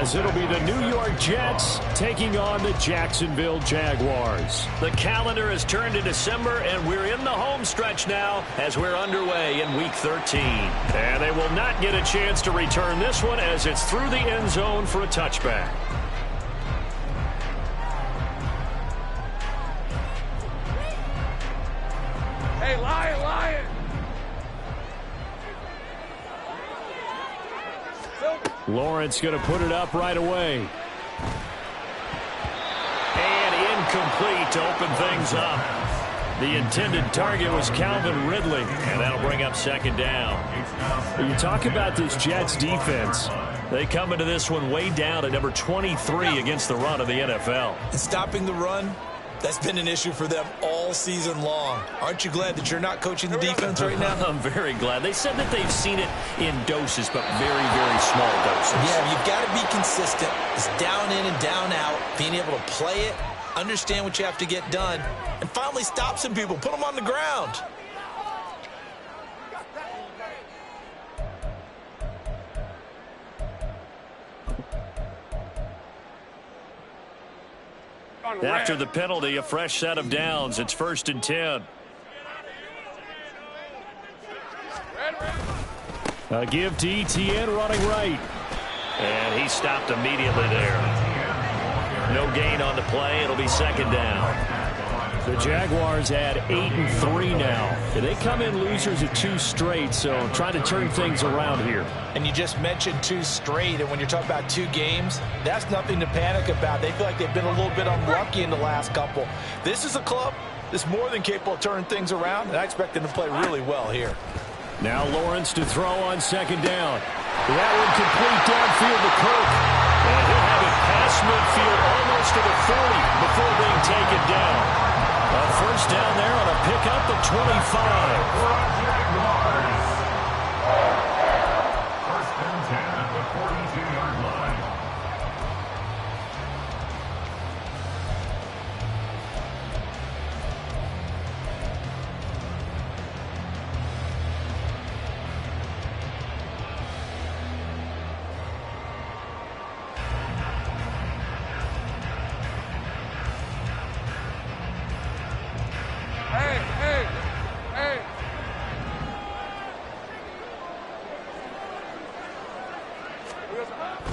as it'll be the New York Jets taking on the Jacksonville Jaguars. The calendar has turned to December, and we're in the home stretch now as we're underway in Week 13. And they will not get a chance to return this one as it's through the end zone for a touchback. Hey, Lion! Lawrence going to put it up right away. And incomplete to open things up. The intended target was Calvin Ridley, and that'll bring up second down. You talk about this Jets defense. They come into this one way down at number 23 against the run of the NFL. And stopping the run, that's been an issue for them all season long. Aren't you glad that you're not coaching the defense right now? I'm very glad. They said that they've seen it in doses, but very, very small doses. Yeah, you've got to be consistent. It's down in and down out, being able to play it, understand what you have to get done, and finally stop some people, put them on the ground. After the penalty, a fresh set of downs. It's 1st and 10. A give to ETN running right. And he stopped immediately there. No gain on the play. It'll be second down. The Jaguars at 8-3 now. They come in losers at 2 straight, so trying to turn things around here. And you just mentioned 2 straight, and when you're talking about 2 games, that's nothing to panic about. They feel like they've been a little bit unlucky in the last couple. This is a club that's more than capable of turning things around, and I expect them to play really well here. Now Lawrence to throw on second down. That one complete downfield to Kirk. And he'll have it past midfield almost to the 40 before being taken down. A first down there on a pickup of 25. First and 10 at the 42-yard line.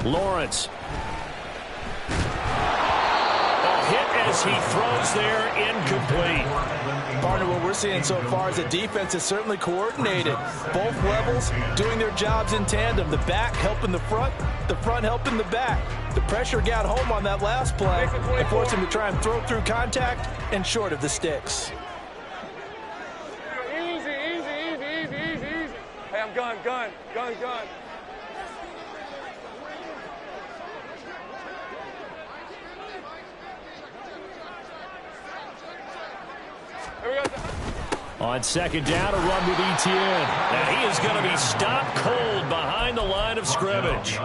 Lawrence. A hit as he throws there, incomplete. Partner, what we're seeing so far is the defense is certainly coordinated. Both levels doing their jobs in tandem. The back helping the front helping the back. The pressure got home on that last play and forced him to try and throw through contact and short of the sticks. Easy. Hey, I'm gun. On second down, a run with ETN. And he is going to be stopped cold behind the line of scrimmage.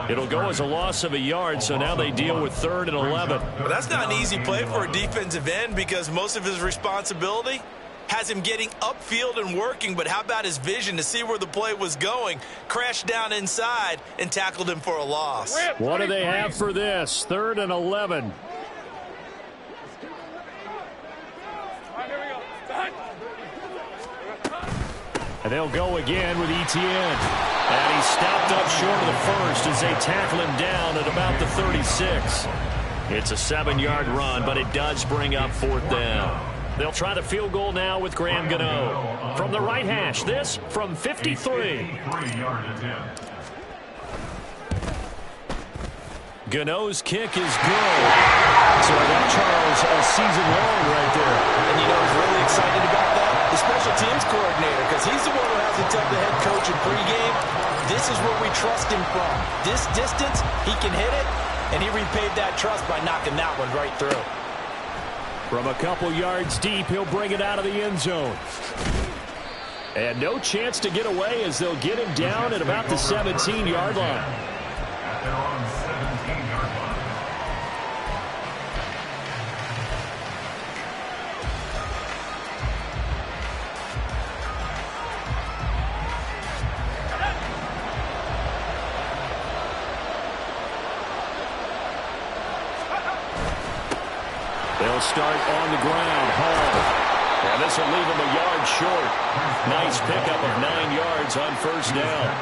It'll go as a loss of a yard, so now they deal with 3rd and 11. But that's not an easy play for a defensive end because most of his responsibility has him getting upfield and working, but how about his vision to see where the play was going, crashed down inside, and tackled him for a loss. What do they have for this? 3rd and 11. And they'll go again with ETN. And he stopped up short of the first as they tackle him down at about the 36. It's a 7-yard run, but it does bring up 4th down. They'll try the field goal now with Graham Gano. From the right hash, this from 53. Gano's kick is good. So that, Charles, a season long right there. And you know who's really excited about that? The special teams coordinator, because he's the one who has to tell the head coach in pregame, this is where we trust him from. This distance, he can hit it, and he repaid that trust by knocking that one right through. From a couple yards deep, he'll bring it out of the end zone. And no chance to get away as they'll get him down at about the 17-yard line. They'll start on the ground. Hall. And this will leave him a yard short. Nice pickup of 9 yards on first down.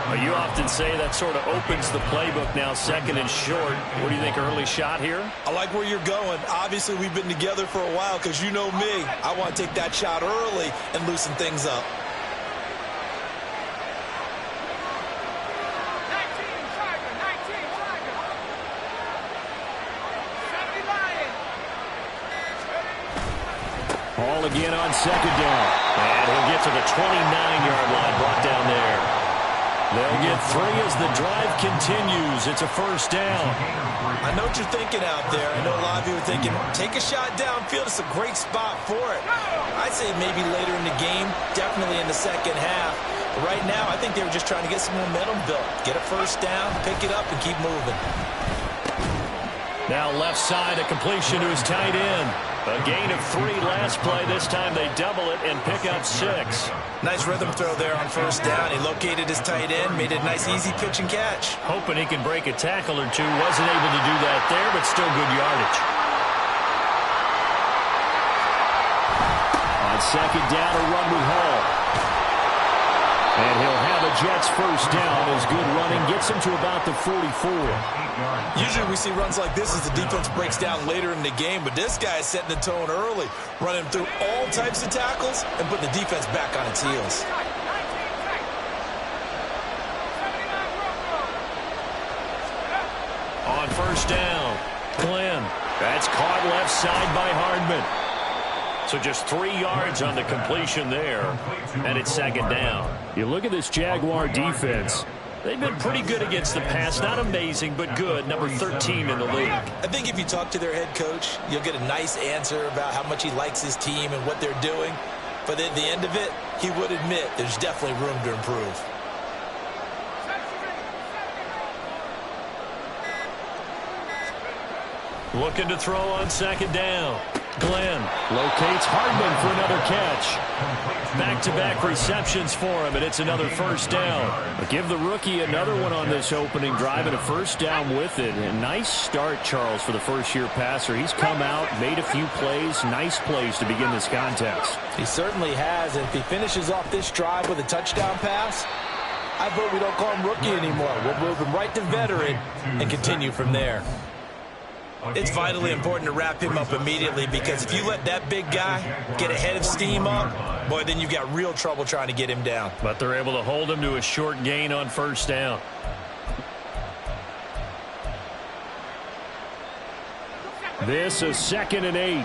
Well, you often say that sort of opens the playbook now, second and short. What do you think, early shot here? I like where you're going. Obviously, we've been together for a while because you know me. I want to take that shot early and loosen things up. Hall again on second down. And he'll get to the 29-yard line, brought down there. They'll get 3 as the drive continues. It's a first down. I know what you're thinking out there. I know a lot of you are thinking, take a shot downfield. It's a great spot for it. I'd say maybe later in the game, definitely in the second half. But right now, I think they were just trying to get some momentum built. Get a first down, pick it up, and keep moving. Now left side, a completion to his tight end. A gain of 3 last play. This time they double it and pick up 6. Nice rhythm throw there on first down. He located his tight end, made it a nice, easy pitch and catch. Hoping he can break a tackle or two. Wasn't able to do that there, but still good yardage. On second down, a run with Hall. And he'll have a Jets first down as good running gets him to about the 44. Usually we see runs like this as the defense breaks down later in the game, but this guy is setting the tone early, running through all types of tackles and putting the defense back on its heels. On first down, Glenn. That's caught left side by Hardman. So just 3 yards on the completion there, and it's second down. You look at this Jaguar defense. They've been pretty good against the pass. Not amazing, but good. Number 13 in the league. I think if you talk to their head coach, you'll get a nice answer about how much he likes his team and what they're doing. But at the end of it, he would admit there's definitely room to improve. Looking to throw on second down. Glenn Locates Hardman for another catch. back-to-back receptions for him, and it's another first down. But give the rookie another one on this opening drive and a first down with it. A nice start, Charles, for the first-year passer. He's come out, made a few plays, nice plays to begin this contest. He certainly has, and if he finishes off this drive with a touchdown pass, I vote we don't call him rookie anymore. We'll move him right to veteran and continue from there. It's vitally important to wrap him up immediately, because if you let that big guy get a head of steam up, boy, then you've got real trouble trying to get him down. But they're able to hold him to a short gain on first down. This is 2nd and 8.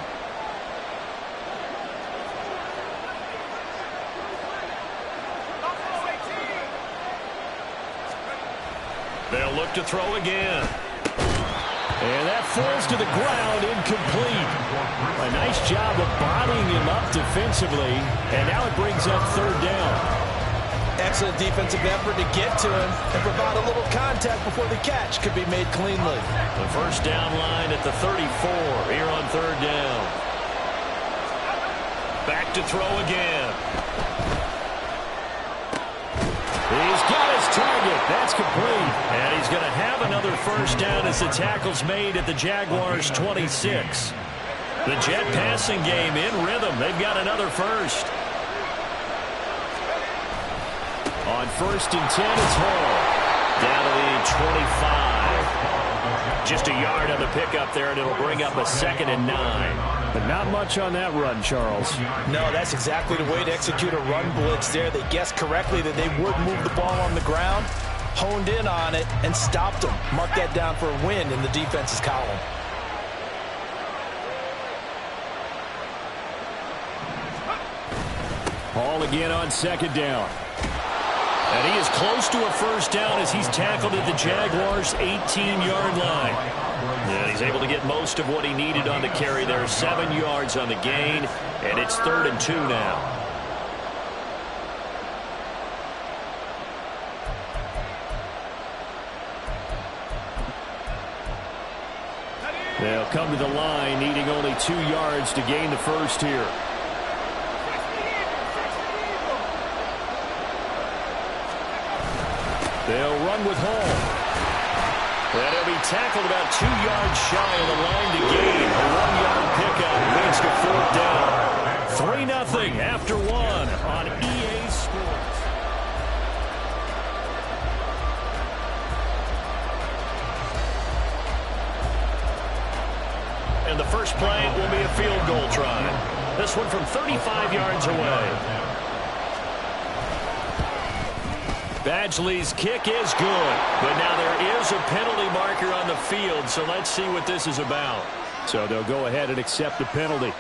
They'll look to throw again. And that falls to the ground, incomplete. A nice job of bodying him up defensively, and now it brings up third down. Excellent defensive effort to get to him and provide a little contact before the catch could be made cleanly. The first down line at the 34 here on third down. Back to throw again. He's got his target. That's complete. And he's going to have another first down as the tackle's made at the Jaguars' 26. The Jet passing game in rhythm. They've got another first. On 1st and 10, it's Hall. Down to the 25. Just a yard on the pickup there, and it'll bring up a 2nd and 9. But not much on that run, Charles. No, that's exactly the way to execute a run blitz there. They guessed correctly that they would move the ball on the ground, honed in on it, and stopped them. Mark that down for a win in the defense's column. Hall again on 2nd down. And he is close to a first down as he's tackled at the Jaguars' 18-yard line. And he's able to get most of what he needed on the carry there. 7 yards on the gain, and it's 3rd and 2 now. They'll come to the line, needing only 2 yards to gain the first here. They'll run with Hall. And he'll be tackled about 2 yards shy of the line to gain. A against a fourth down. 3-0 after one on EA Sports. And the first play will be a field goal try. This one from 35 yards away. Badgley's kick is good, but now there is a penalty marker on the field, so let's see what this is about. So they'll go ahead and accept the penalty.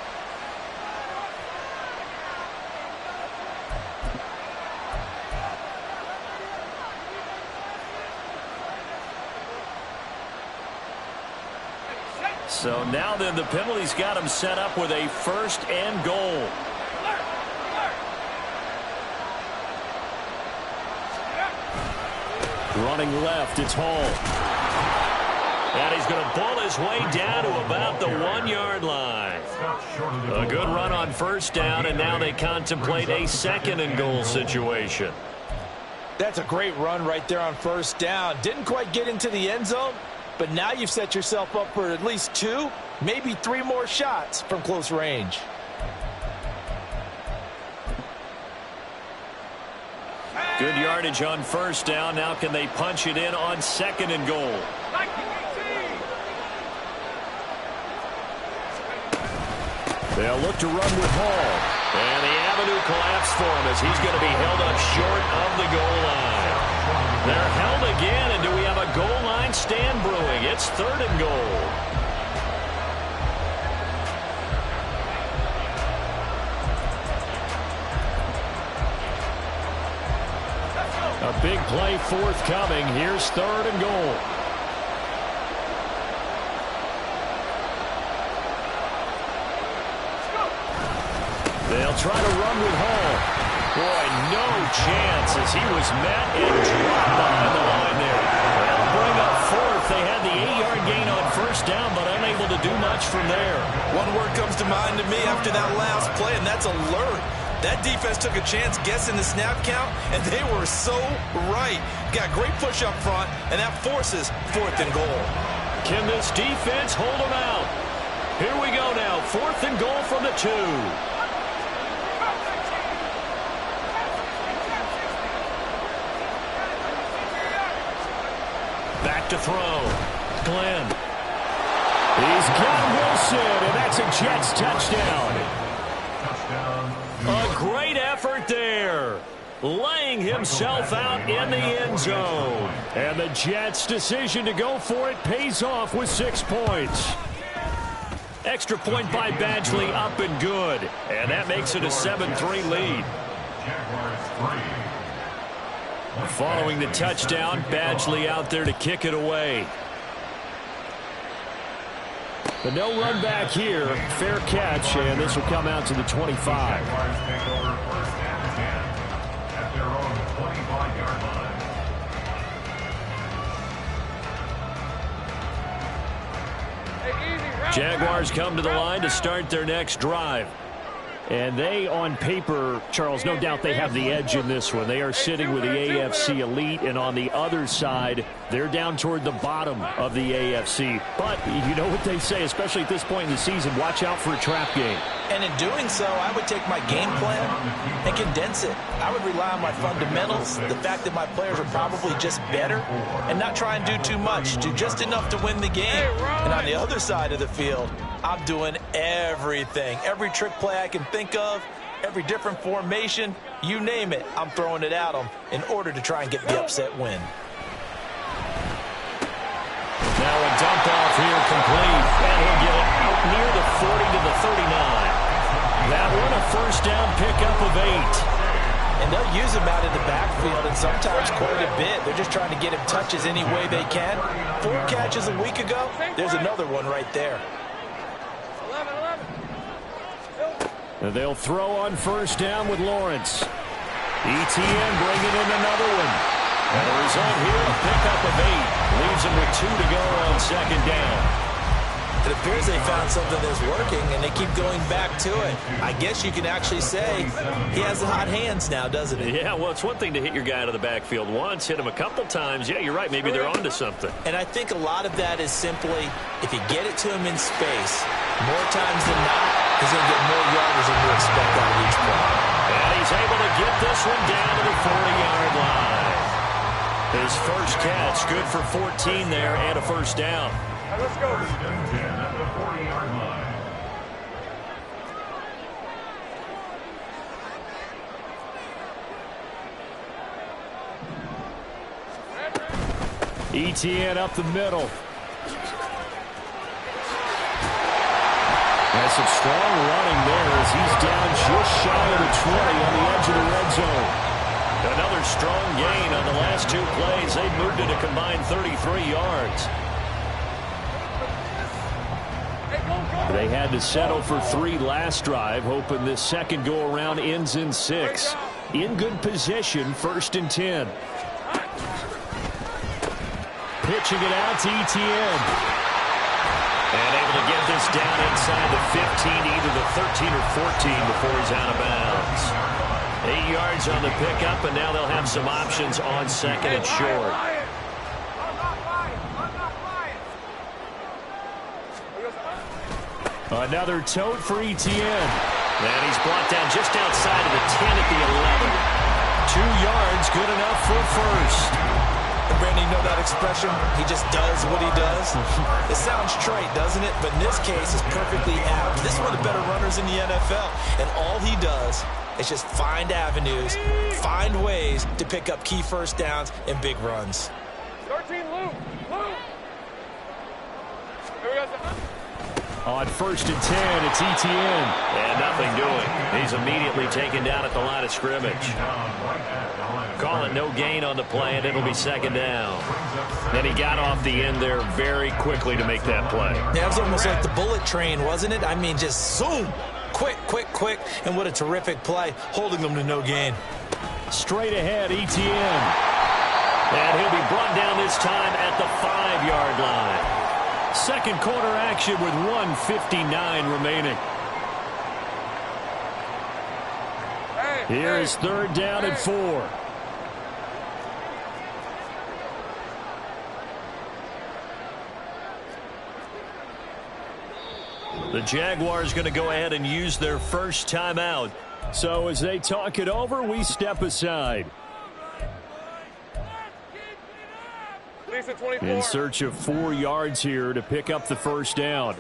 So now then the penalty's got him set up with a 1st and goal. Running left, it's Hall. And he's going to pull his way down to about the 1-yard line. A good run on 1st down, and now they contemplate a 2nd and goal situation. That's a great run right there on 1st down. Didn't quite get into the end zone, but now you've set yourself up for at least 2, maybe 3 more shots from close range. Good yardage on 1st down. Now can they punch it in on 2nd and goal? They'll look to run with Hall. And the avenue collapsed for him as he's going to be held up short of the goal line. They're held again, and do we have a goal line stand brewing? It's 3rd and goal. A big play forthcoming. Here's 3rd and goal. They'll try to run with Hall. Boy, no chance as he was met and dropped behind the line there. They'll bring up 4th. They had the 8-yard gain on 1st down, but unable to do much from there. One word comes to mind to me after that last play, and that's alert. That defense took a chance guessing the snap count, and they were so right. Got great push up front, and that forces 4th and goal. Can this defense hold them out? Here we go now. 4th and goal from the 2. Back to throw. Glenn. He's got Wilson, and that's a Jets touchdown. A great effort there. Laying himself out in the end zone. And the Jets' decision to go for it pays off with 6 points. Extra point by Badgley up and good. And that makes it a 7-3 lead. Following the touchdown, Badgley out there to kick it away. But no run back here. Fair catch, and this will come out to the 25. Jaguars come to the line to start their next drive. And they, on paper, Charles, no doubt they have the edge in this one. They are sitting with the AFC elite, and on the other side, they're down toward the bottom of the AFC. But you know what they say, especially at this point in the season, watch out for a trap game. And in doing so, I would take my game plan and condense it. I would rely on my fundamentals, the fact that my players are probably just better, and not try and do too much, do just enough to win the game. And on the other side of the field, I'm doing everything. Every trick play I can think of, every different formation, you name it, I'm throwing it at them in order to try and get the upset win. Now a dump off here complete. And he'll get it out near the 40 to the 39. That one a 1st down pickup of 8. And they'll use him out in the backfield, and sometimes quite a bit. They're just trying to get him touches any way they can. 4 catches a week ago, there's another one right there. And they'll throw on 1st down with Lawrence. ETN bringing in another one. And the result here, a pickup of 8. Leaves him with 2 to go on 2nd down. It appears they found something that's working, and they keep going back to it. I guess you can actually say he has the hot hands now, doesn't he? Yeah, well, it's one thing to hit your guy out of the backfield once, hit him a couple times. Yeah, you're right. Maybe they're onto something. And I think a lot of that is simply if you get it to him in space, more times than not, he's going to get more yardage than you expect out of each play. And he's able to get this one down to the 40-yard line. His first catch, good for 14 there and a first down. Let's go. 10 at the 40-yard line. ETN up the middle. That's some strong running there as he's down just shy of the 20 on the edge of the red zone. Another strong gain on the last two plays. They've moved it a combined 33 yards. They had to settle for 3 last drive, hoping this second go-around ends in 6. In good position, 1st and 10. Pitching it out to ETN. And able to get this down inside the 15, either the 13 or 14 before he's out of bounds. 8 yards on the pickup, and now they'll have some options on second and short. Another tote for ETN. And he's brought down just outside of the 10 at the 11. 2 yards, good enough for first. Brandon, you know that expression? He just does what he does. It sounds trite, doesn't it? But in this case, it's perfectly apt. This is one of the better runners in the NFL. And all he does is just find avenues, find ways to pick up key first downs and big runs. 13, Luke. Here we go. On 1st and 10, it's ETN. And nothing doing. He's immediately taken down at the line of scrimmage. Call it no gain on the play, and it'll be second down. And he got off the end there very quickly to make that play. Yeah, it was almost like the bullet train, wasn't it? I mean, just zoom. Quick, and what a terrific play, holding them to no gain. Straight ahead, ETN. And he'll be brought down this time at the 5-yard line. Second quarter action with 1:59 remaining. Here is 3rd down and 4. The Jaguars going to go ahead and use their first timeout. So as they talk it over, we step aside. In search of 4 yards here to pick up the first down.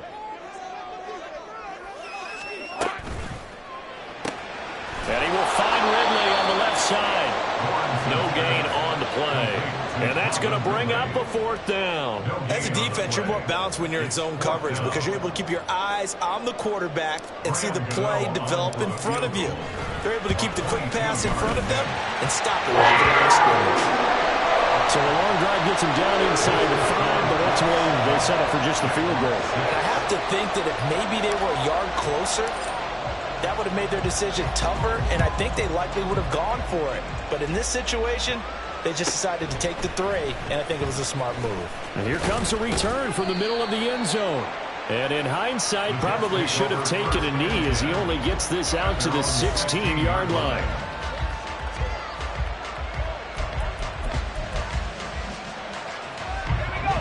And he will find Ridley on the left side. No gain on the play. And that's going to bring up a 4th down. As a defense, you're more balanced when you're in zone coverage because you're able to keep your eyes on the quarterback and see the play develop in front of you. They're able to keep the quick pass in front of them and stop it right there on scrimmage. So a long drive gets him down inside the 5, but ultimately they settle for just the field goal. I have to think that if maybe they were a yard closer, that would have made their decision tougher, and I think they likely would have gone for it. But in this situation, they just decided to take the 3, and I think it was a smart move. And here comes a return from the middle of the end zone. And in hindsight, probably should have taken a knee as he only gets this out to the 16-yard line.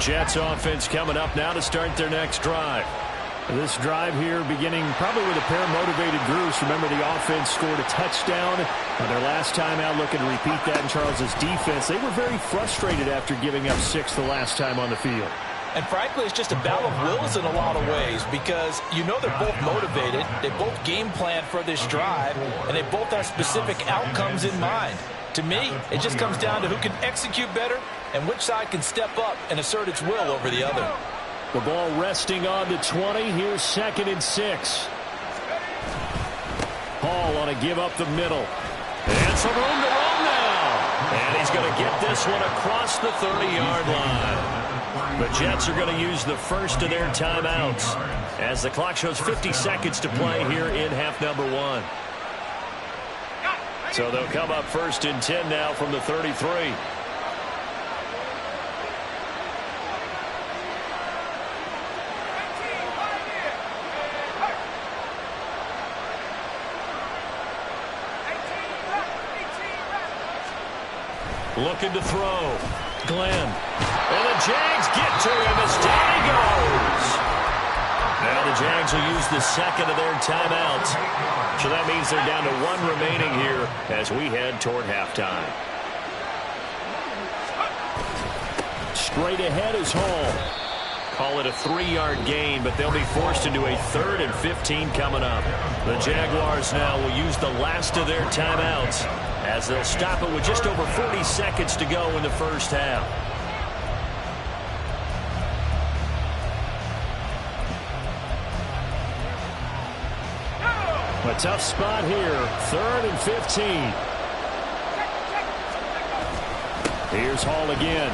Jets offense coming up now to start their next drive. This drive here beginning probably with a pair of motivated groups. Remember, the offense scored a touchdown on their last time out, looking to repeat that in Charles's defense. They were very frustrated after giving up 6 the last time on the field. And frankly, it's just a battle of wills in a lot of ways because you know they're both motivated, they both game plan for this drive, and they both have specific outcomes in mind. To me, it just comes down to who can execute better and which side can step up and assert its will over the other. The ball resting on the 20. Here's 2nd and 6. Hall on a give up the middle. And some room to run now. And he's going to get this one across the 30-yard line. The Jets are going to use the first of their timeouts as the clock shows 50 seconds to play here in half number 1. So they'll come up 1st and 10 now from the 33. Looking to throw. Glenn. And the Jags get to him as down he goes. Now the Jags will use the second of their timeouts. So that means they're down to one remaining here as we head toward halftime. Straight ahead is Hall. Call it a 3-yard gain, but they'll be forced into a 3rd and 15 coming up. The Jaguars now will use the last of their timeouts as they'll stop it with just over 40 seconds to go in the first half. A tough spot here. 3rd and 15. Here's Hall again.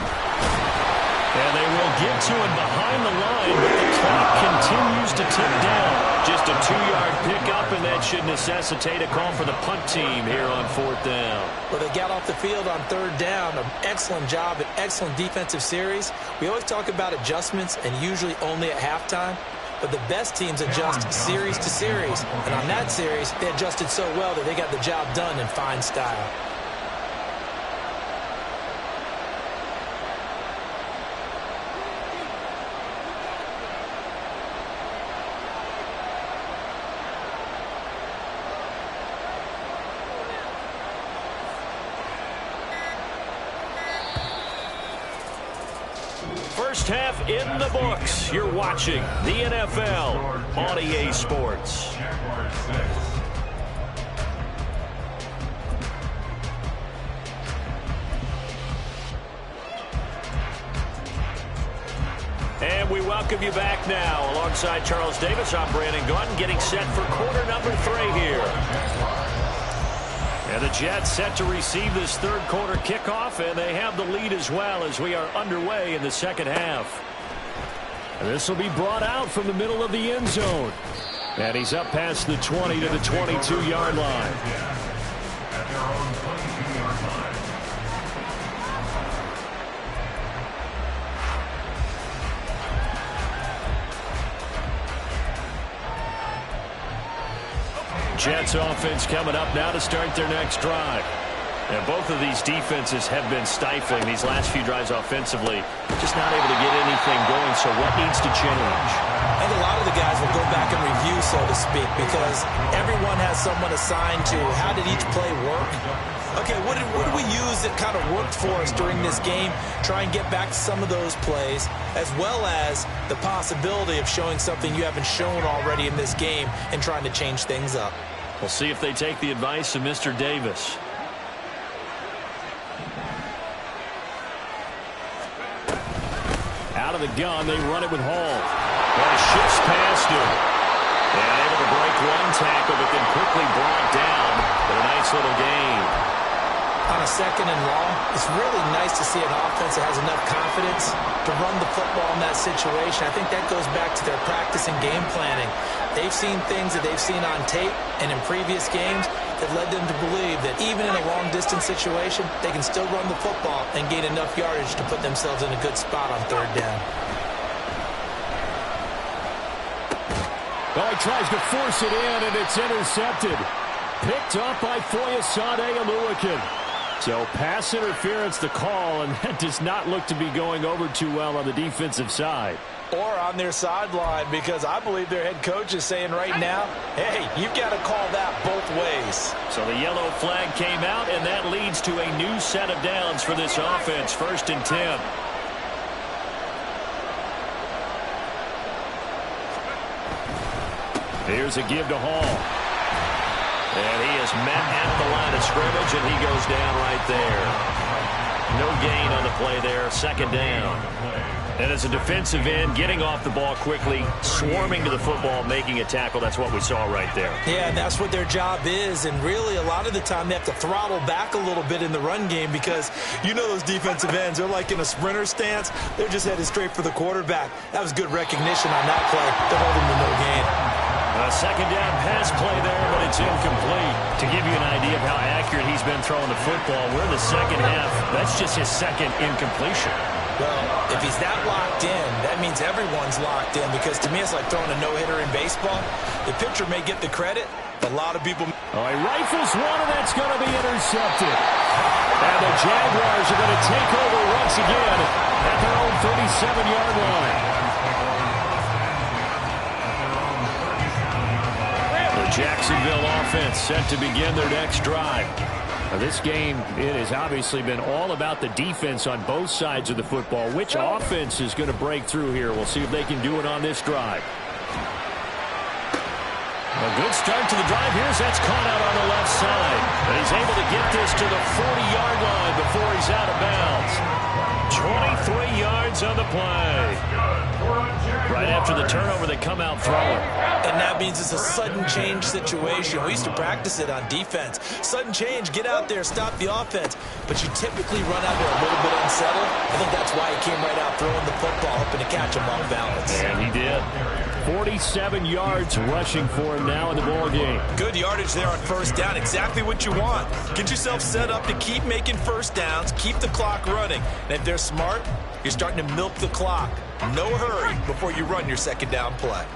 And they will get to him behind the line, but the clock continues to tick down. Just a 2-yard pickup, and that should necessitate a call for the punt team here on 4th down. Well, they got off the field on 3rd down. An excellent job, an excellent defensive series. We always talk about adjustments, and usually only at halftime. But the best teams adjust series to series. And on that series, they adjusted so well that they got the job done in fine style. First half in the books. You're watching the NFL on EA Sports. And we welcome you back now. Alongside Charles Davis, I'm Brandon Gaudin, getting set for quarter number 3 here. And the Jets set to receive this 3rd quarter kickoff, and they have the lead as well as we are underway in the second half. And this will be brought out from the middle of the end zone. And he's up past the 20 to the 22-yard line. At their own 22-yard line. Jets offense coming up now to start their next drive. And both of these defenses have been stifling these last few drives offensively. Just not able to get anything going, so what needs to change? I think a lot of the guys will go back and review, so to speak, because everyone has someone assigned to how did each play work. Okay, what did we use that kind of worked for us during this game? Try and get back to some of those plays, as well as the possibility of showing something you haven't shown already in this game and trying to change things up. We'll see if they take the advice of Mr. Davis. Out of the gun, they run it with Hall. Well, he shifts past him. And able to break one tackle, but then quickly brought down. But a nice little gain. On a 2nd and long, it's really nice to see an offense that has enough confidence to run the football in that situation. I think that goes back to their practice and game planning. They've seen things that they've seen on tape and in previous games that led them to believe that even in a long-distance situation, they can still run the football and gain enough yardage to put themselves in a good spot on 3rd down. Well, he tries to force it in, and it's intercepted. Picked up by Foyesade Oluwakin. So pass interference the call, and that does not look to be going over too well on the defensive side. Or on their sideline, because I believe their head coach is saying right now, hey, you've got to call that both ways. So the yellow flag came out, and that leads to a new set of downs for this offense. 1st and 10. Here's a give to Hall. And he is met at the line of scrimmage, and he goes down right there. No gain on the play there. 2nd down. And as a defensive end, getting off the ball quickly, swarming to the football, making a tackle, that's what we saw right there. Yeah, and that's what their job is. And really, a lot of the time, they have to throttle back a little bit in the run game because you know those defensive ends, they're like in a sprinter stance. They're just headed straight for the quarterback. That was good recognition on that play to hold him to no gain. A 2nd down pass play there, but it's incomplete. To give you an idea of how accurate he's been throwing the football, we're in the second half. That's just his 2nd incompletion. Well, if he's that locked in, that means everyone's locked in, because to me it's like throwing a no-hitter in baseball. The pitcher may get the credit, but a lot of people... Oh, he rifles one, and that's going to be intercepted. And the Jaguars are going to take over once again at their own 37-yard line. Jacksonville offense set to begin their next drive. Now, this game, it has obviously been all about the defense on both sides of the football. Which offense is going to break through here? We'll see if they can do it on this drive. A good start to the drive. That's caught out on the left side. And he's able to get this to the 40-yard line before he's out of bounds. 23 yards on the play. Right after the turnover, they come out throwing. And that means it's a sudden change situation. We used to practice it on defense. Sudden change, get out there, stop the offense. But you typically run out there a little bit unsettled. I think that's why he came right out throwing the football, hoping to catch him off balance. And he did. 47 yards rushing for him now in the ball game. Good yardage there on first down. Exactly what you want. Get yourself set up to keep making first downs, keep the clock running. And if they're smart, you're starting to milk the clock. No hurry before you run your second down play.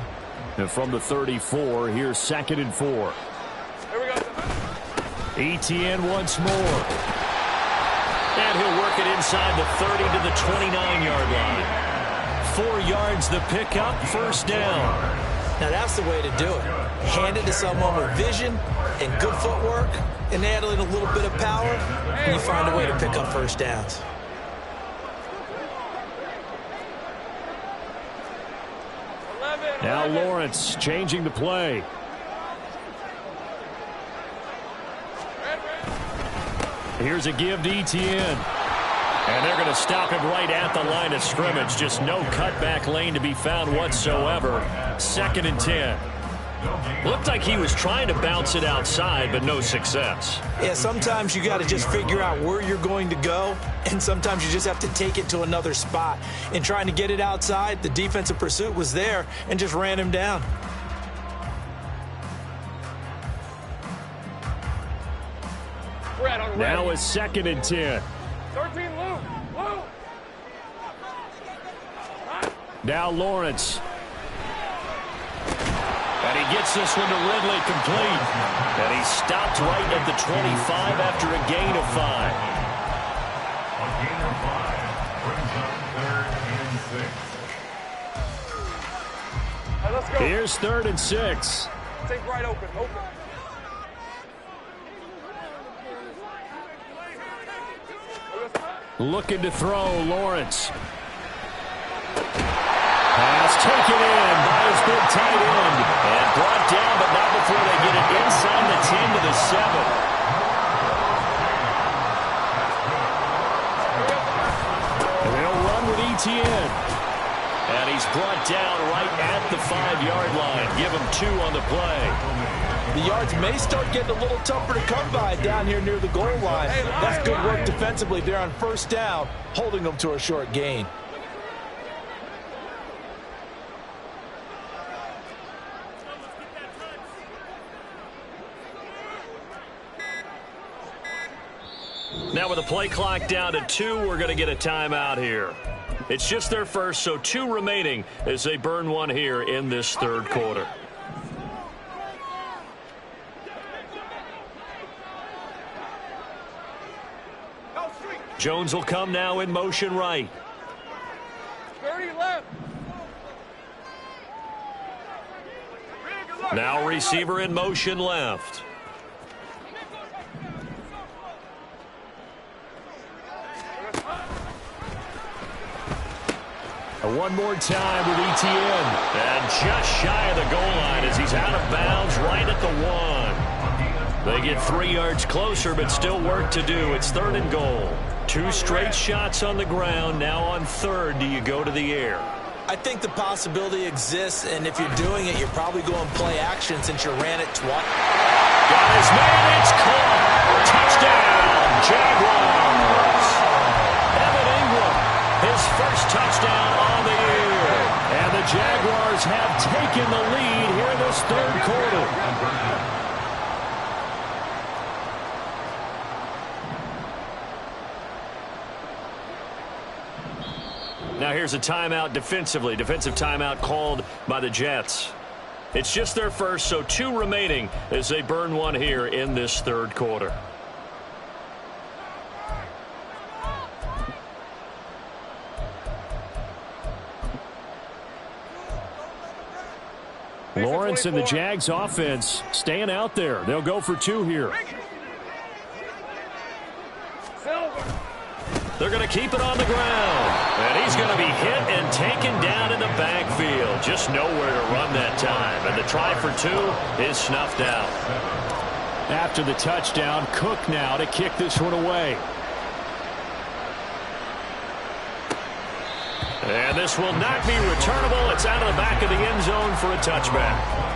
And from the 34, here's 2nd and 4. Here we go. Etienne once more. And he'll work it inside the 30 to the 29-yard line. 4 yards the pickup, first down. Now that's the way to do it. Hand it to someone with vision and good footwork, and add in a little bit of power, and you find a way to pick up first downs. Now Lawrence changing the play. Here's a give to Etienne. And they're going to stop him right at the line of scrimmage. Just no cutback lane to be found whatsoever. 2nd and 10. Looked like he was trying to bounce it outside, but no success. Yeah, sometimes you got to just figure out where you're going to go, and sometimes you just have to take it to another spot. In trying to get it outside, the defensive pursuit was there and just ran him down. Now a 2nd and 10. 13 Lou. Now Lawrence. And he gets this one to Ridley complete. And he stopped right at the 25 after a gain of 5. A gain of 5 brings up 3rd and 6. Hey, let's go. Here's 3rd and 6. Take right open. Looking to throw, Lawrence. Pass taken in by his big tight end. And brought down, but not before they get it inside the 10 to the 7. And they'll run with Etienne. And he's brought down right at the 5-yard line. Give him 2 on the play. The yards may start getting a little tougher to come by down here near the goal line. That's good work defensively there on first down, holding them to a short gain. Now with the play clock down to 2, we're going to get a timeout here. It's just their first, so 2 remaining as they burn one here in this 3rd quarter. Jones will come now in motion right. 30 left. Now receiver in motion left. One more time with Etienne. And just shy of the goal line as he's out of bounds right at the 1. They get 3 yards closer, but still work to do. It's 3rd and goal. 2 straight shots on the ground. Now on 3rd, do you go to the air? I think the possibility exists, and if you're doing it, you're probably going play action since you ran it twice. Got his man, it's caught. Touchdown, Jaguars. Evan Ingram, his first touchdown on the year. And the Jaguars have taken the lead here in this 3rd quarter. Now here's a timeout defensively. Defensive timeout called by the Jets. It's just their first, so 2 remaining as they burn one here in this 3rd quarter. Lawrence and the Jags offense staying out there. They'll go for 2 here. They're going to keep it on the ground. And he's going to be hit and taken down in the backfield. Just nowhere to run that time. And the try for 2 is snuffed out. After the touchdown, Cook now to kick this one away. And this will not be returnable. It's out of the back of the end zone for a touchback.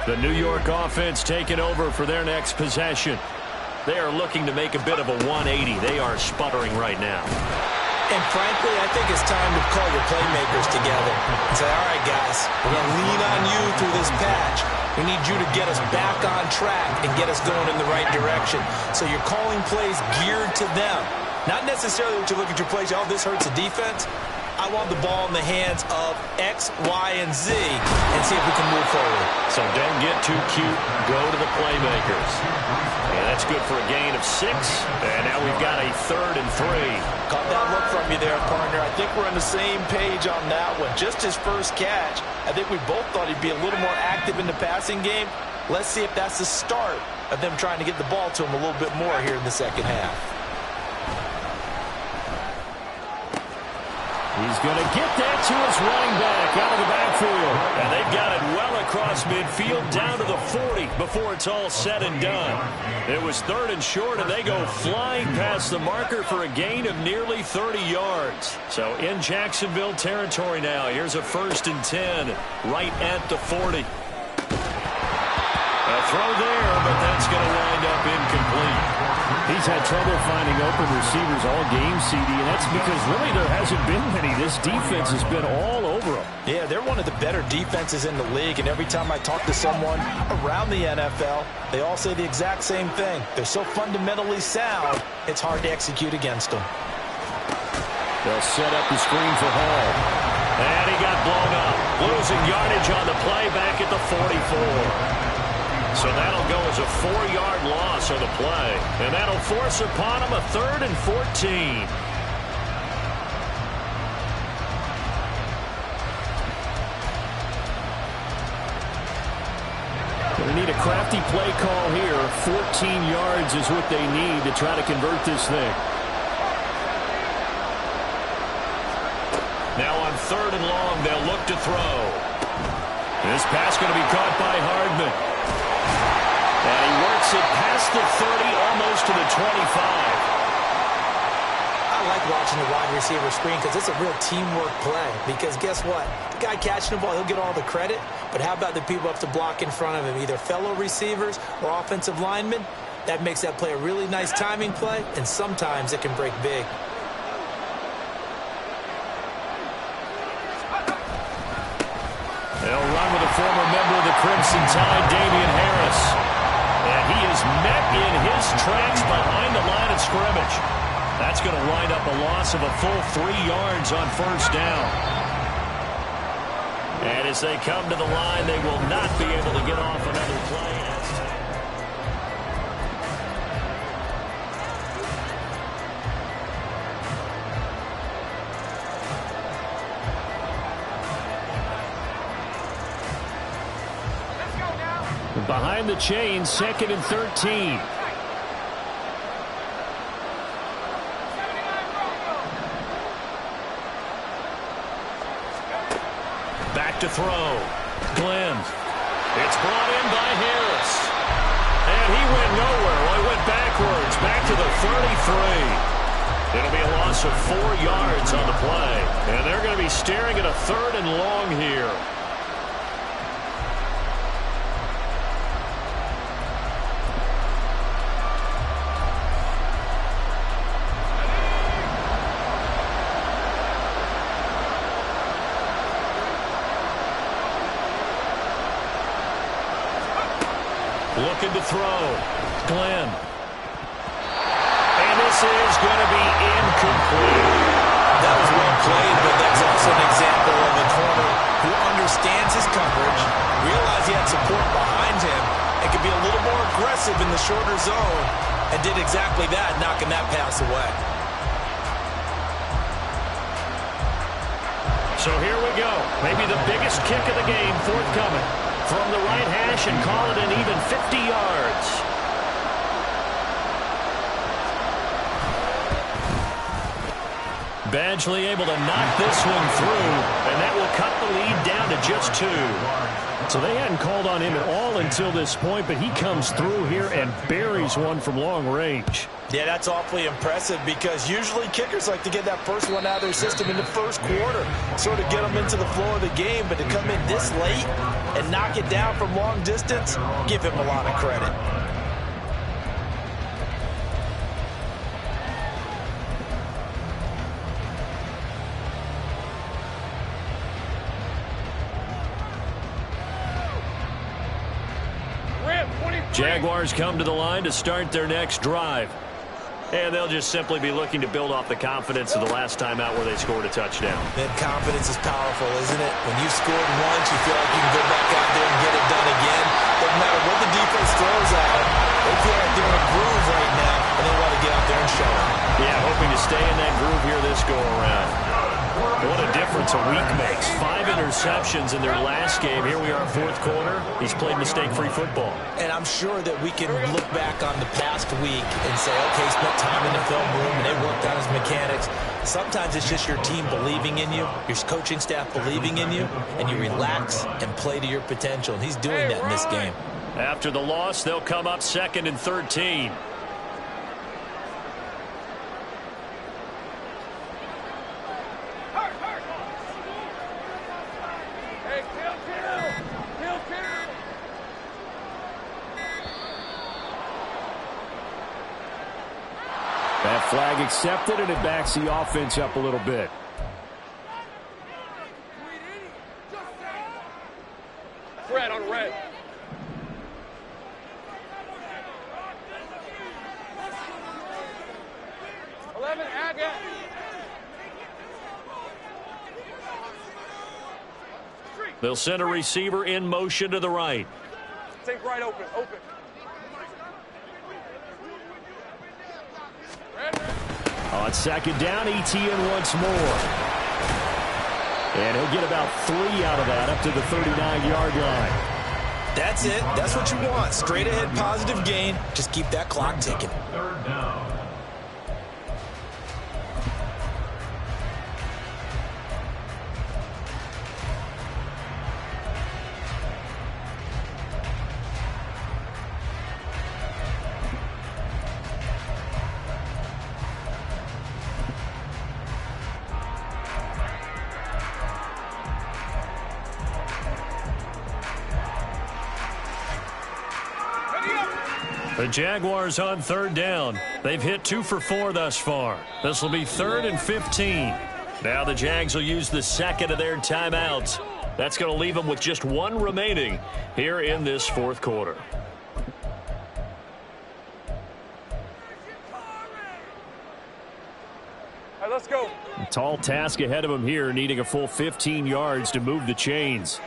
The New York offense taking over for their next possession. They are looking to make a bit of a 180. They are sputtering right now. And frankly, I think it's time to call your playmakers together and say, all right, guys, we're going to lean on you through this patch. We need you to get us back on track and get us going in the right direction. So you're calling plays geared to them. Not necessarily what you look at your plays, oh, this hurts the defense. I want the ball in the hands of X, Y, and Z and see if we can move forward. So don't get too cute. Go to the playmakers. And that's good for a gain of 6. And now we've got a 3rd and 3. Got that look from you there, partner. I think we're on the same page on that one. Just his first catch, I think we both thought he'd be a little more active in the passing game. Let's see if that's the start of them trying to get the ball to him a little bit more here in the second half. He's going to get that to his running back out of the backfield. And they've got it well across midfield down to the 40 before it's all said and done. It was 3rd and short, and they go flying past the marker for a gain of nearly 30 yards. So in Jacksonville territory now. Here's a 1st and 10 right at the 40. A throw there, but that's going to wind up incomplete. He's had trouble finding open receivers all game, CD, and that's because really there hasn't been many. This defense has been all over them. Yeah, they're one of the better defenses in the league, and every time I talk to someone around the NFL, they all say the exact same thing. They're so fundamentally sound, it's hard to execute against them. They'll set up the screen for Hall. And he got blown up. Losing yardage on the play back at the 44. So that'll go as a 4-yard loss on the play. And that'll force upon him a 3rd and 14. They need a crafty play call here. 14 yards is what they need to try to convert this thing. Now on 3rd and long, they'll look to throw. This pass going to be caught by Hardman. And he works it past the 30, almost to the 25. I like watching the wide receiver screen because it's a real teamwork play. Because guess what? The guy catching the ball, he'll get all the credit. But how about the people up to block in front of him, either fellow receivers or offensive linemen? That makes that play a really nice timing play, and sometimes it can break big. They'll run with a former member of the Crimson Tide, Damian Harris. And he is met in his tracks behind the line of scrimmage. That's going to wind up a loss of a full 3 yards on 1st down. And as they come to the line, they will not be able to get off another play. Behind the chain, 2nd and 13. Back to throw. Glenn. It's brought in by Harris. And he went nowhere. Well, he went backwards. Back to the 33. It'll be a loss of 4 yards on the play. And they're going to be staring at a 3rd and long here. Looking to throw. Glenn. And this is going to be incomplete. That was well played, but that's also an example of a corner who understands his coverage, realized he had support behind him, could be a little more aggressive in the shorter zone, and did exactly that, knocking that pass away. So here we go. Maybe the biggest kick of the game forthcoming. From the right hash and call it an even 50 yards. Badgley able to knock this one through, and that will cut the lead down to just 2. So they hadn't called on him at all until this point, but he comes through here and buries one from long range. Yeah, that's awfully impressive because usually kickers like to get that first one out of their system in the first quarter, sort of get them into the flow of the game, but to come in this late and knock it down from long distance, give him a lot of credit. Jaguars come to the line to start their next drive. And they'll just simply be looking to build off the confidence of the last time out where they scored a touchdown. That confidence is powerful, isn't it? When you scored once, you feel like you can go back out there and get it done again. Doesn't matter what the defense throws at them. They feel like they're in a groove right now, and they want to get out there and show it. Yeah, hoping to stay in that groove here this go-around. What a difference a week makes. 5 interceptions in their last game. Here we are, fourth quarter. He's played mistake-free football. And I'm sure that we can look back on the past week and say, okay, he spent time in the film room and they worked on his mechanics. Sometimes it's just your team believing in you, your coaching staff believing in you, and you relax and play to your potential. And he's doing that in this game. After the loss, they'll come up 2nd and 13. That flag accepted, and it backs the offense up a little bit. Red on red. They'll send a receiver in motion to the right. Take right open. On 2nd down, ETN once more. And he'll get about 3 out of that up to the 39-yard line. That's it. That's what you want. Straight ahead positive gain. Just keep that clock ticking. 3rd down. The Jaguars on 3rd down. They've hit 2 for 4 thus far. This will be 3rd and 15. Now the Jags will use the second of their timeouts. That's going to leave them with just 1 remaining here in this 4th quarter. All right, let's go. A tall task ahead of them here, needing a full 15 yards to move the chains.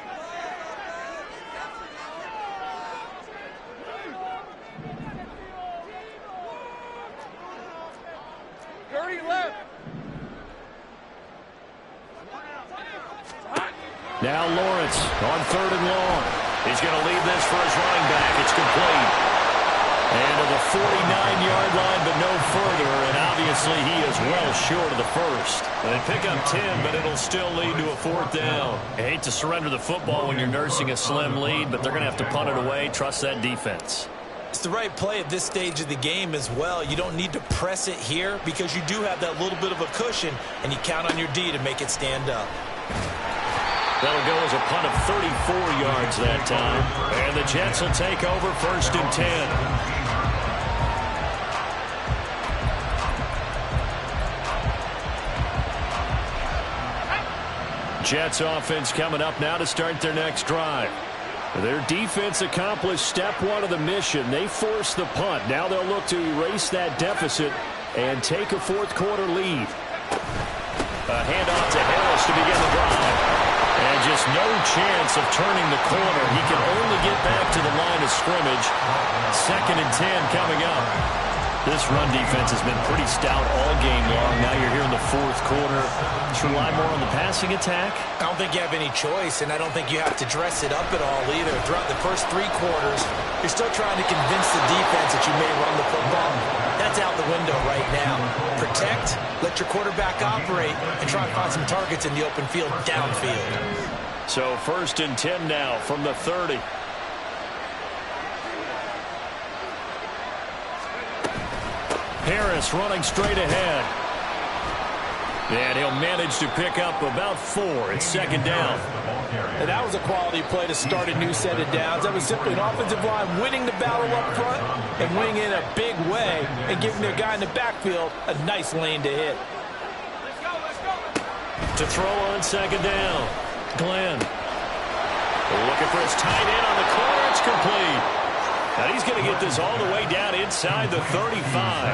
Now Lawrence on 3rd and long. He's going to leave this for his running back. It's complete. And to the 49-yard line, but no further. And obviously he is well short of the first. They pick up 10, but it'll still lead to a 4th down. I hate to surrender the football when you're nursing a slim lead, but they're going to have to punt it away. Trust that defense. It's the right play at this stage of the game as well. You don't need to press it here because you do have that little bit of a cushion, and you count on your D to make it stand up. That'll go as a punt of 34 yards that time. And the Jets will take over 1st and 10. Jets offense coming up now to start their next drive. Their defense accomplished step 1 of the mission. They forced the punt. Now they'll look to erase that deficit and take a 4th quarter lead. A handoff to Harris to begin the drive. And just Harris, no chance of turning the corner. He can only get back to the line of scrimmage. 2nd and 10 coming up. This run defense has been pretty stout all game long. Now you're here in the 4th quarter. Just rely more on the passing attack? I don't think you have any choice, and I don't think you have to dress it up at all either. Throughout the first 3 quarters, you're still trying to convince the defense that you may run the football. That's out the window right now. Protect, let your quarterback operate, and try and find some targets in the open field downfield. So 1st and 10 now from the 30. Harris running straight ahead. And he'll manage to pick up about 4. It's 2nd down. And that was a quality play to start a new set of downs. That was simply an offensive line winning the battle up front and winning in a big way and giving their guy in the backfield a nice lane to hit. To throw on 2nd down. Glenn. Looking for his tight end on the corner. It's complete. And he's going to get this all the way down inside the 35.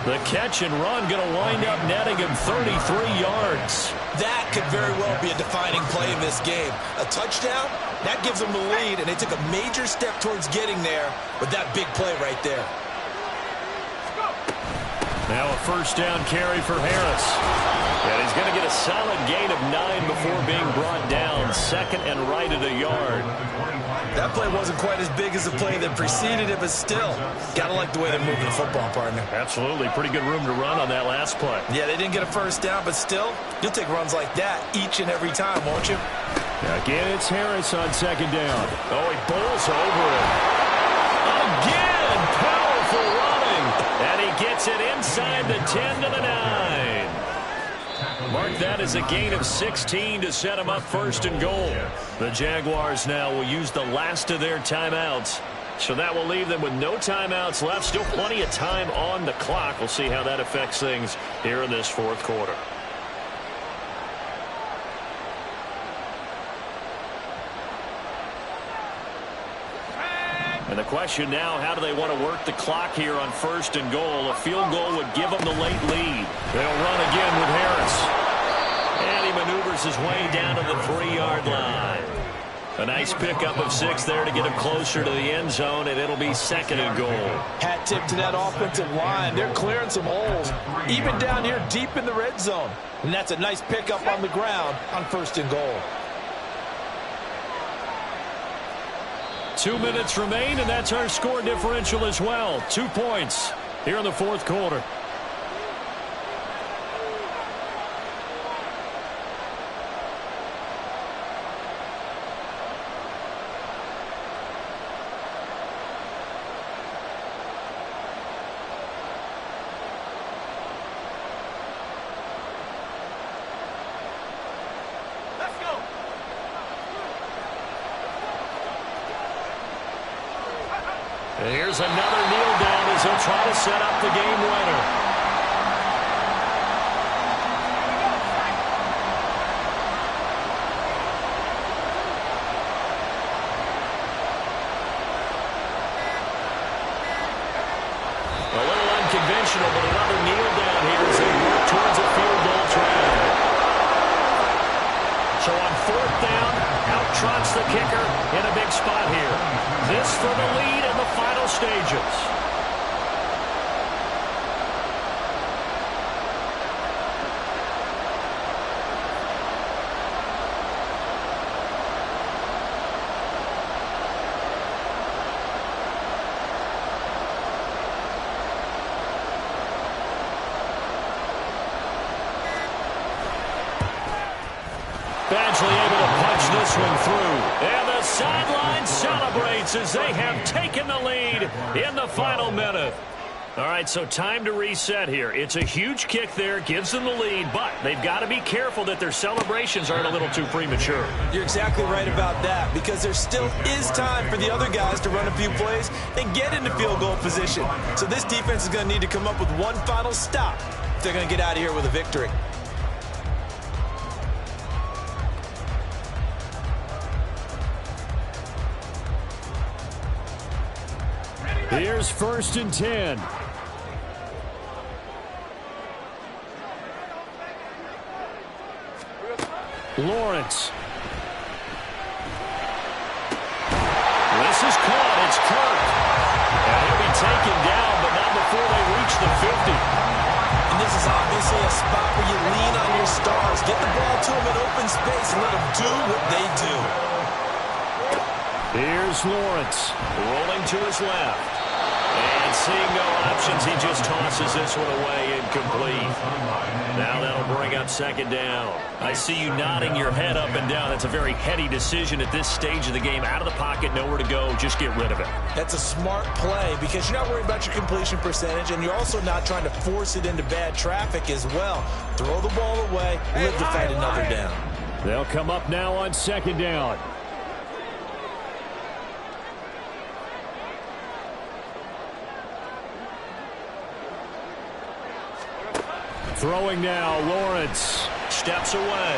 The catch and run going to wind up netting him 33 yards. That could very well be a defining play in this game. A touchdown, that gives them the lead, and they took a major step towards getting there with that big play right there. Now a 1st down carry for Harris. And he's going to get a solid gain of 9 before being brought down. 2nd and right at a yard. That play wasn't quite as big as the play that preceded it, but still, got to like the way they're moving the football, partner. Absolutely. Pretty good room to run on that last play. Yeah, they didn't get a 1st down, but still, you'll take runs like that each and every time, won't you? Again, it's Harris on 2nd down. Oh, he bowls over it. Again, powerful running. And he gets it inside the 10 to the 9. Mark that as a gain of 16 to set him up 1st and goal. The Jaguars now will use the last of their timeouts. So that will leave them with no timeouts left. Still plenty of time on the clock. We'll see how that affects things here in this 4th quarter. And the question now, how do they want to work the clock here on 1st and goal? A field goal would give them the late lead. They'll run again with Harris. And he maneuvers his way down to the 3-yard line. A nice pickup of 6 there to get him closer to the end zone, and it'll be 2nd and goal. Hat tip to that offensive line. They're clearing some holes, even down here deep in the red zone. And that's a nice pickup on the ground on 1st and goal. 2 minutes remain, and that's our score differential as well. 2 points here in the 4th quarter. And here's another kneel down as he'll try to set up the game winner. A little unconventional, but another kneel down here as they work towards a field goal try. So on 4th down, out trots the kicker in a big spot here. This for the lead in the final stages. Badgley able to punch this one through. And the sideline celebrates as they have taken the lead in the final minute. All right, so time to reset here. It's a huge kick there, gives them the lead, but they've got to be careful that their celebrations aren't a little too premature. You're exactly right about that, because there still is time for the other guys to run a few plays and get into field goal position. So this defense is going to need to come up with one final stop if they're going to get out of here with a victory. Here's 1st and 10. Lawrence. say a spot where you lean on your stars. Get the ball to them in open space and let them do what they do. Here's Lawrence. Rolling to his left. And seeing no options, he just tosses this one away incomplete. Now that'll bring up second down. I see you nodding your head up and down. That's a very heady decision at this stage of the game. Out of the pocket, nowhere to go. Just get rid of it. That's a smart play because you're not worried about your completion percentage, and you're also not trying to force it into bad traffic as well. Throw the ball away, live to fight another down. They'll come up now on second down. Throwing now, Lawrence. Steps away.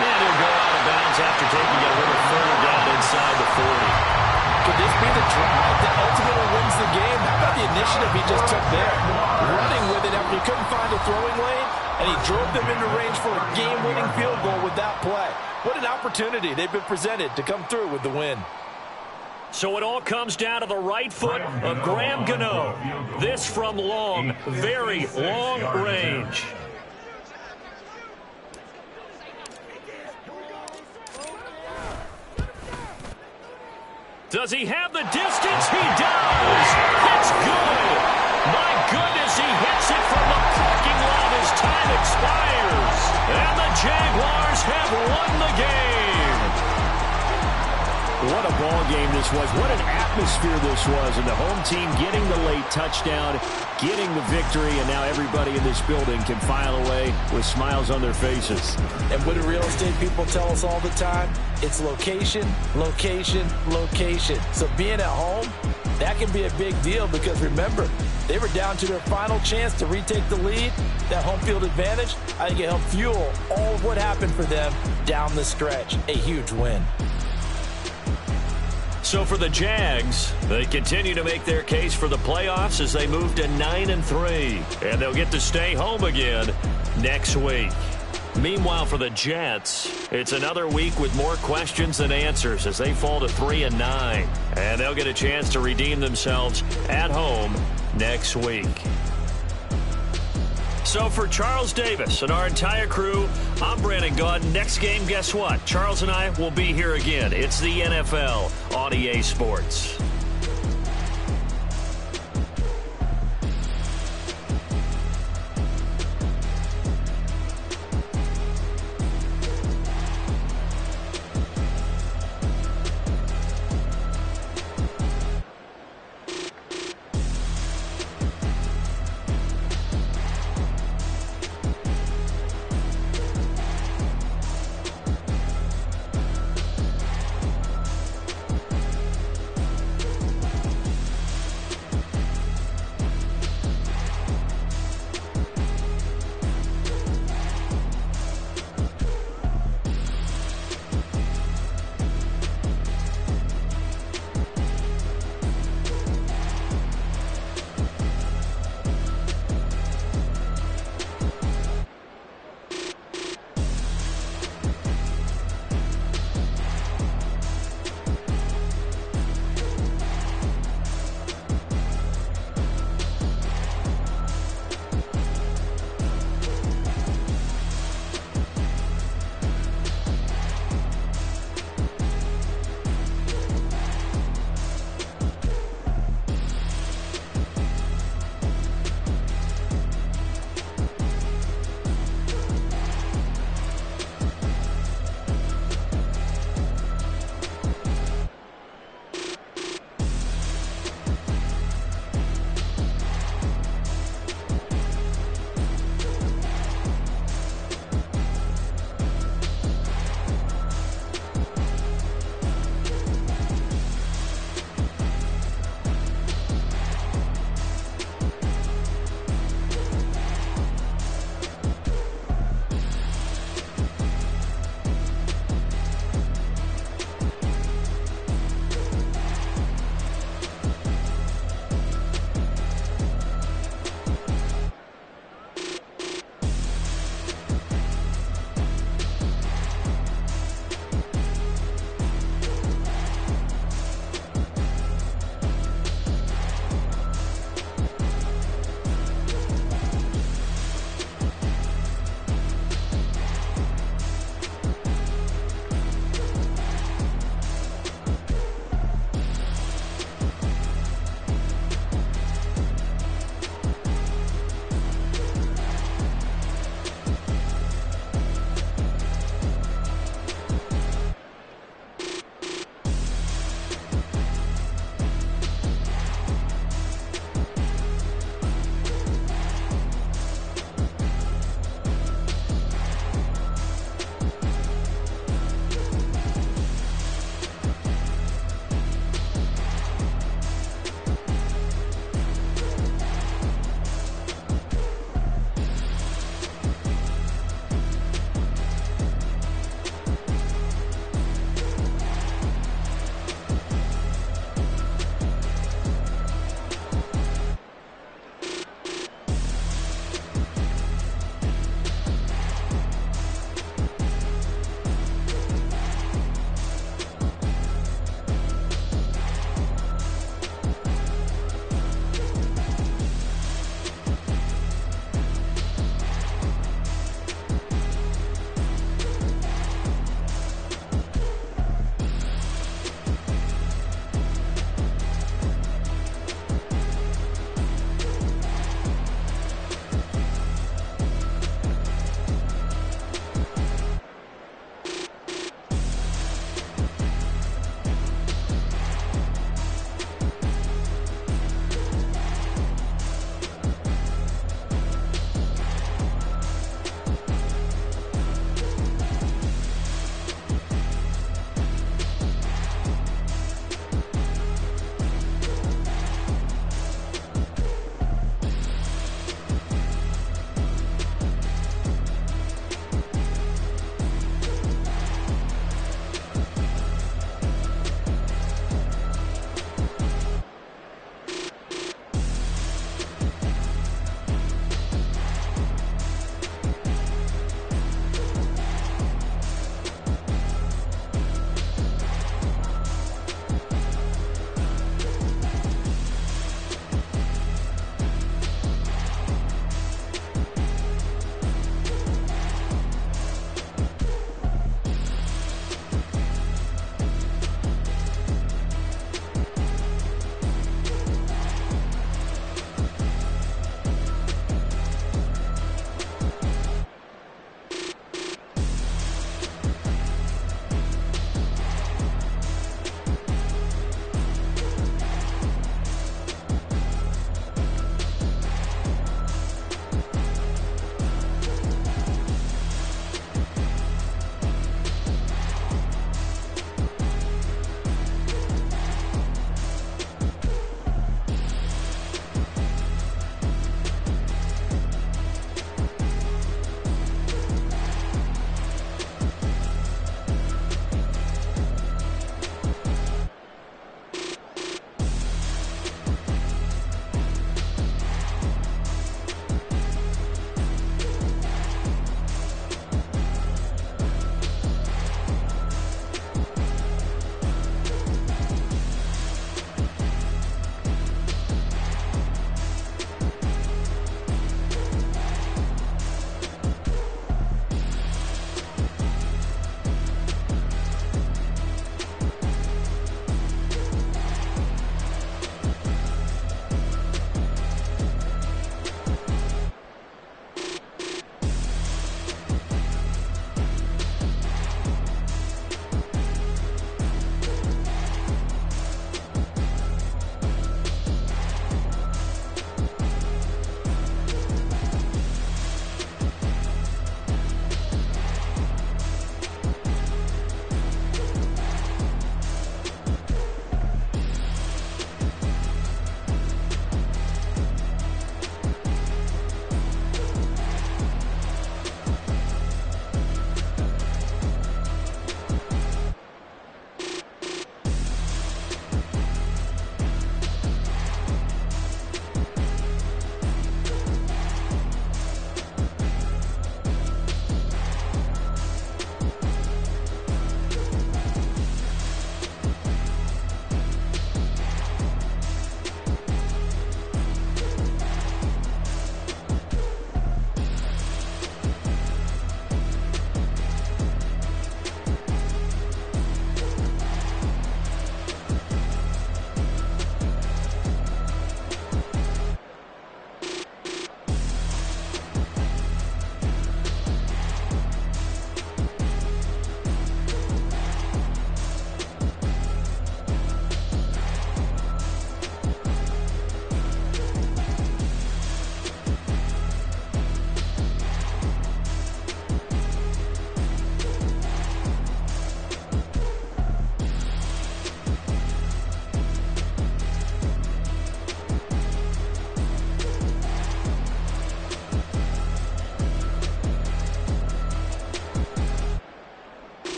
And he'll go out of bounds after taking it a little further down inside the 40. Could this be the drive that ultimately wins the game? How about the initiative he just took there? Running with it after he couldn't find a throwing lane, and he drove them into range for a game-winning field goal with that play. What an opportunity they've been presented to come through with the win. So it all comes down to the right foot of Graham Gano. This from long, very long range. Does he have the distance? He does. It's good. My goodness, he hits it from the parking lot as time expires. And the Jaguars have won the game. What a ball game this was. What an atmosphere this was. And the home team getting the late touchdown, getting the victory, and now everybody in this building can file away with smiles on their faces. And what do real estate people tell us all the time? It's location, location, location. So being at home, that can be a big deal because remember, they were down to their final chance to retake the lead. That home field advantage, I think it helped fuel all of what happened for them down the stretch. A huge win. So for the Jags, they continue to make their case for the playoffs as they move to 9-3. And they'll get to stay home again next week. Meanwhile, for the Jets, it's another week with more questions than answers as they fall to 3-9. And they'll get a chance to redeem themselves at home next week. So for Charles Davis and our entire crew, I'm Brandon Gaudin. Next game, guess what? Charles and I will be here again. It's the NFL on EA Sports.